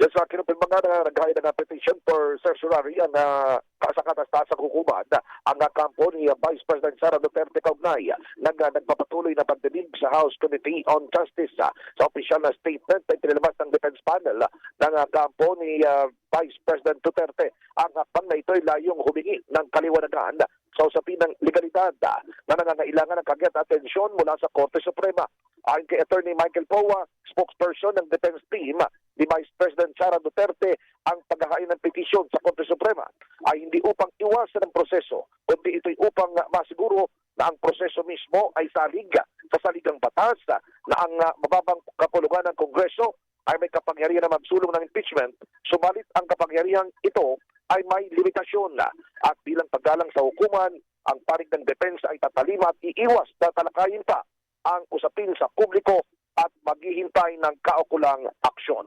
Yan sa kinupilmangan na naghain ng petition for certiorari ang sa katastasang hukuman ang kampo ni Vice President Sara Duterte kaugnay nagpapatuloy na pagdinig sa House Committee on Justice sa opisyal na statement na itinilabas ng defense panel ng kampo ni Vice President Duterte. Ang hakbang na ito ay layong humingi ng kaliwanagan sa usapin ng legalidad na nangangailangan ng kagyat atensyon mula sa Korte Suprema. Ayon kay Attorney Michael Powa, spokesperson ng defense team ni Vice President Sara Duterte, ang paghahain ng petisyon sa Korte Suprema ay hindi upang iwasan ang proseso, kundi ito'y upang masiguro na ang proseso mismo ay salig sa saligang batas na ang mababang kapulungan ng Kongreso ay may kapangyarihan na magsulong ng impeachment, subalit ang kapangyarihan ito ay may limitasyon at bilang paggalang sa hukuman, ang panig ng depensa ay tatalima at iiwas na talakayin pa ang usapin sa publiko at maghihintay ng kaukulang aksyon.